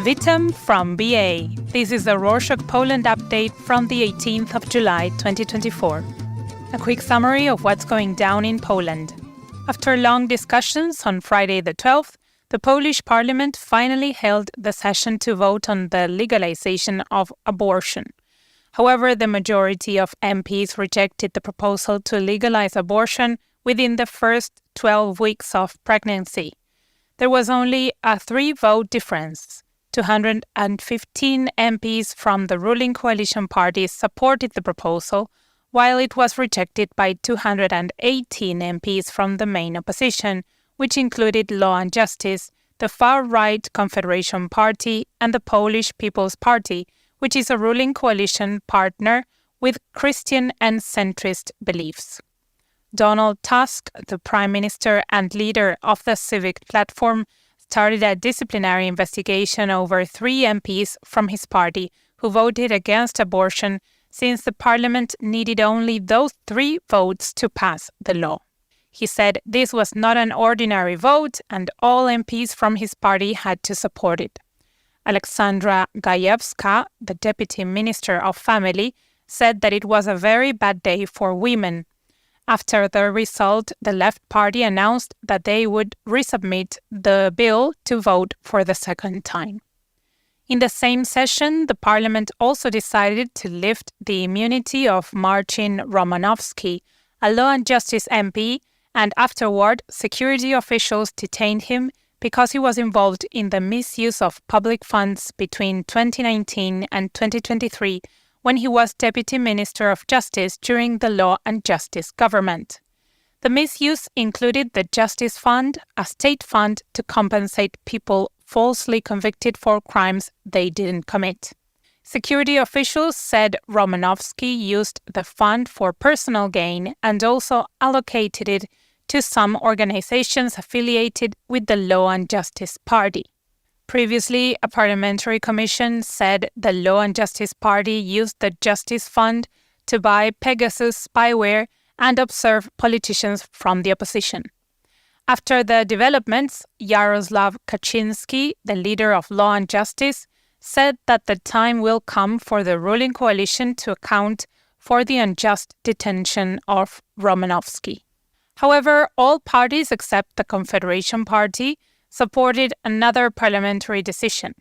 Witam from BA. This is the Rorschach Poland update from the 18th of July 2024. A quick summary of what's going down in Poland. After long discussions on Friday the 12th, the Polish parliament finally held the session to vote on the legalization of abortion. However, the majority of MPs rejected the proposal to legalize abortion within the first 12 weeks of pregnancy. There was only a 3-vote difference. 215 MPs from the ruling coalition parties supported the proposal, while it was rejected by 218 MPs from the main opposition, which included Law and Justice, the far-right Confederation Party, and the Polish People's Party, which is a ruling coalition partner with Christian and centrist beliefs. Donald Tusk, the Prime Minister and leader of the Civic Platform, started a disciplinary investigation over 3 MPs from his party who voted against abortion, since the parliament needed only those 3 votes to pass the law. He said this was not an ordinary vote and all MPs from his party had to support it. Aleksandra Gajewska, the Deputy Minister of Family, said that it was a very bad day for women. After the result, the Left Party announced that they would resubmit the bill to vote for the second time. In the same session, the parliament also decided to lift the immunity of Marcin Romanowski, a Law and Justice MP, and afterward, security officials detained him because he was involved in the misuse of public funds between 2019 and 2023, when he was Deputy Minister of Justice during the Law and Justice government. The misuse included the Justice Fund, a state fund to compensate people falsely convicted for crimes they didn't commit. Security officials said Romanowski used the fund for personal gain and also allocated it to some organizations affiliated with the Law and Justice Party. Previously, a parliamentary commission said the Law and Justice Party used the Justice Fund to buy Pegasus spyware and observe politicians from the opposition. After the developments, Jarosław Kaczyński, the leader of Law and Justice, said that the time will come for the ruling coalition to account for the unjust detention of Romanowski. However, all parties except the Confederation Party supported another parliamentary decision.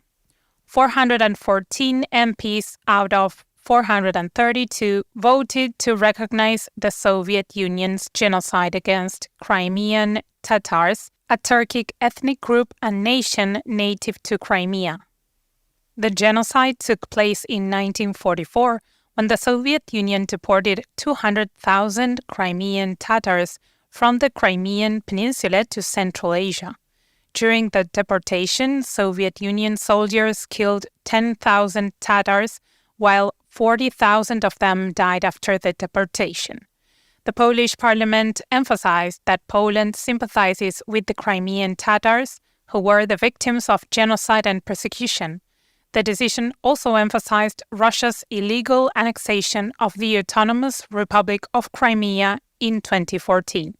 414 MPs out of 432 voted to recognize the Soviet Union's genocide against Crimean Tatars, a Turkic ethnic group and nation native to Crimea. The genocide took place in 1944 when the Soviet Union deported 200,000 Crimean Tatars from the Crimean Peninsula to Central Asia. During the deportation, Soviet Union soldiers killed 10,000 Tatars, while 40,000 of them died after the deportation. The Polish parliament emphasized that Poland sympathizes with the Crimean Tatars, who were the victims of genocide and persecution. The decision also emphasized Russia's illegal annexation of the Autonomous Republic of Crimea in 2014.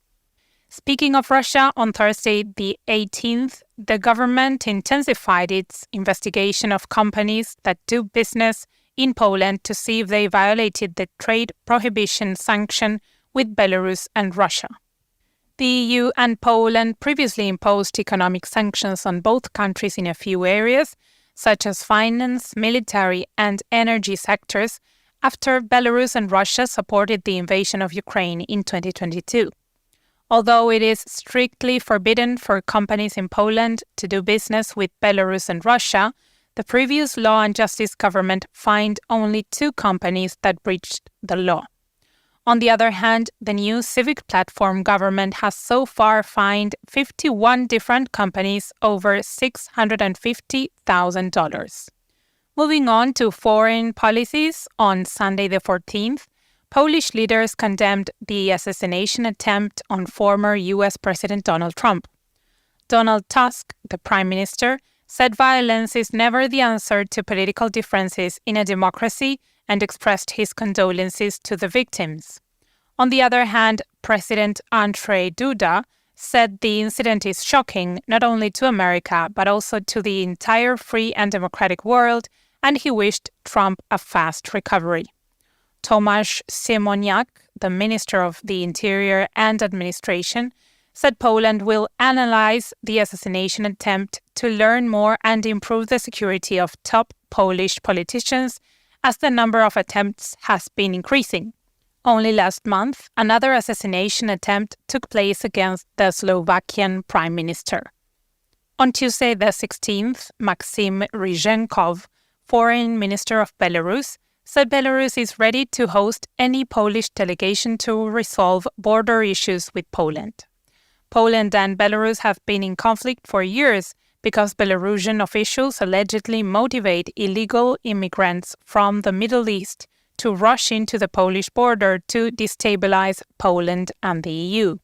Speaking of Russia, on Thursday the 18th, the government intensified its investigation of companies that do business in Poland to see if they violated the trade prohibition sanction with Belarus and Russia. The EU and Poland previously imposed economic sanctions on both countries in a few areas, such as finance, military, and energy sectors, after Belarus and Russia supported the invasion of Ukraine in 2022. Although it is strictly forbidden for companies in Poland to do business with Belarus and Russia, the previous Law and Justice government fined only 2 companies that breached the law. On the other hand, the new Civic Platform government has so far fined 51 different companies over $650,000. Moving on to foreign policies, on Sunday the 14th, Polish leaders condemned the assassination attempt on former U.S. President Donald Trump. Donald Tusk, the Prime Minister, said violence is never the answer to political differences in a democracy and expressed his condolences to the victims. On the other hand, President Andrzej Duda said the incident is shocking not only to America but also to the entire free and democratic world, and he wished Trump a fast recovery. Tomasz Siemoniak, the Minister of the Interior and Administration, said Poland will analyze the assassination attempt to learn more and improve the security of top Polish politicians as the number of attempts has been increasing. Only last month, another assassination attempt took place against the Slovakian Prime Minister. On Tuesday the 16th, Maxim Ryzhenkov, Foreign Minister of Belarus, said Belarus is ready to host any Polish delegation to resolve border issues with Poland. Poland and Belarus have been in conflict for years because Belarusian officials allegedly motivate illegal immigrants from the Middle East to rush into the Polish border to destabilize Poland and the EU.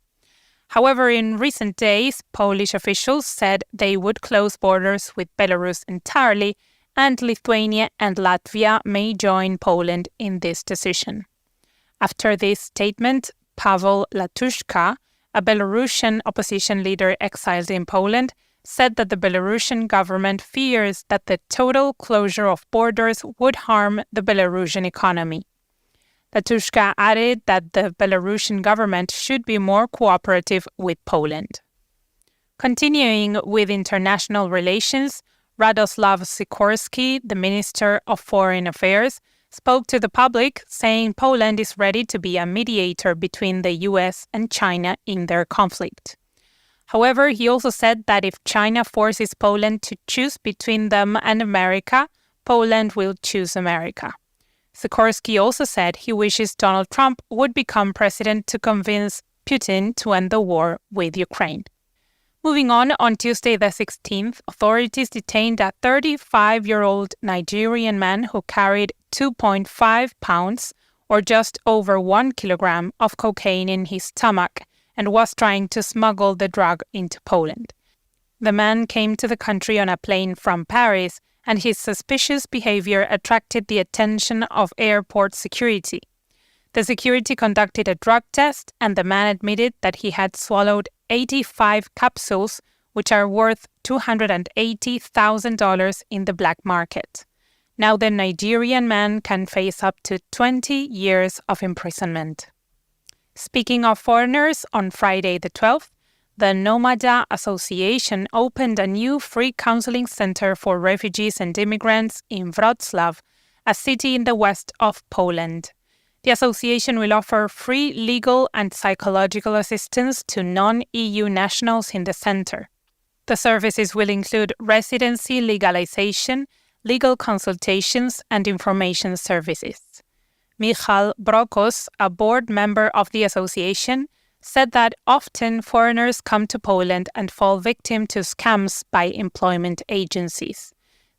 However, in recent days, Polish officials said they would close borders with Belarus entirely, and Lithuania and Latvia may join Poland in this decision. After this statement, Paweł Latuszka, a Belarusian opposition leader exiled in Poland, said that the Belarusian government fears that the total closure of borders would harm the Belarusian economy. Latuszka added that the Belarusian government should be more cooperative with Poland. Continuing with international relations, Radoslaw Sikorski, the Minister of Foreign Affairs, spoke to the public, saying Poland is ready to be a mediator between the US and China in their conflict. However, he also said that if China forces Poland to choose between them and America, Poland will choose America. Sikorski also said he wishes Donald Trump would become president to convince Putin to end the war with Ukraine. Moving on Tuesday the 16th, authorities detained a 35-year-old Nigerian man who carried 2.5 pounds, or just over 1 kilogram, of cocaine in his stomach and was trying to smuggle the drug into Poland. The man came to the country on a plane from Paris, and his suspicious behavior attracted the attention of airport security. The security conducted a drug test, and the man admitted that he had swallowed 85 capsules, which are worth $280,000 in the black market. Now the Nigerian man can face up to 20 years of imprisonment. Speaking of foreigners, on Friday the 12th, the Nomada Association opened a new free counseling center for refugees and immigrants in Wrocław, a city in the west of Poland. The association will offer free legal and psychological assistance to non-EU nationals in the center. The services will include residency legalization, legal consultations, and information services. Michal Brokos, a board member of the association, said that often foreigners come to Poland and fall victim to scams by employment agencies.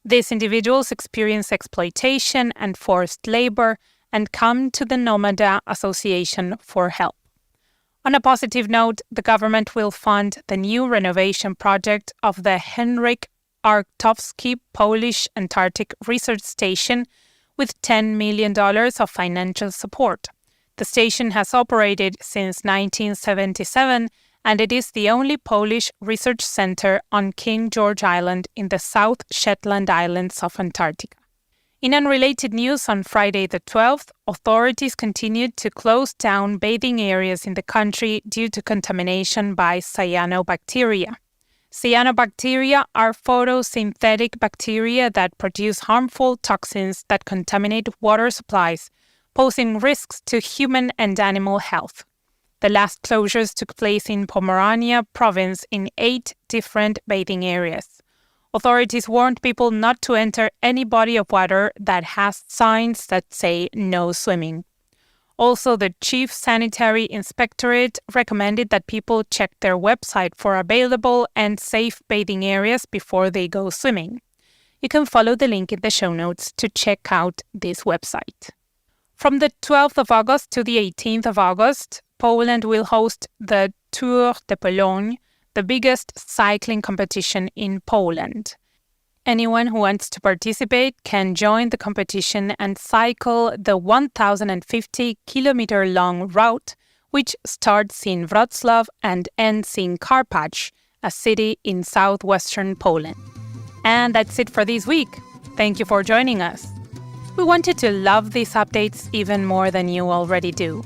These individuals experience exploitation and forced labor and come to the Nomada Association for help. On a positive note, the government will fund the new renovation project of the Henryk Arktowski Polish Antarctic Research Station with $10 million of financial support. The station has operated since 1977, and it is the only Polish research center on King George Island in the South Shetland Islands of Antarctica. In unrelated news, on Friday the 12th, authorities continued to close down bathing areas in the country due to contamination by cyanobacteria. Cyanobacteria are photosynthetic bacteria that produce harmful toxins that contaminate water supplies, posing risks to human and animal health. The last closures took place in Pomerania province in 8 different bathing areas. Authorities warned people not to enter any body of water that has signs that say no swimming. Also, the Chief Sanitary Inspectorate recommended that people check their website for available and safe bathing areas before they go swimming. You can follow the link in the show notes to check out this website. From the 12th of August to the 18th of August, Poland will host the Tour de Pologne, the biggest cycling competition in Poland. Anyone who wants to participate can join the competition and cycle the 1,050-kilometer-long route, which starts in Wrocław and ends in Karpacz, a city in southwestern Poland. And that's it for this week. Thank you for joining us. We wanted to love these updates even more than you already do.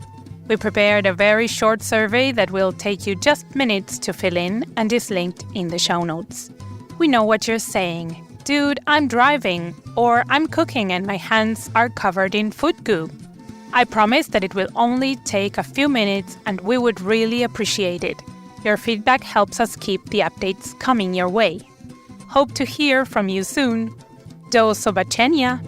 We prepared a very short survey that will take you just minutes to fill in and is linked in the show notes. We know what you're saying. Dude, I'm driving, or I'm cooking and my hands are covered in food goo. I promise that it will only take a few minutes and we would really appreciate it. Your feedback helps us keep the updates coming your way. Hope to hear from you soon. Do zobaczenia!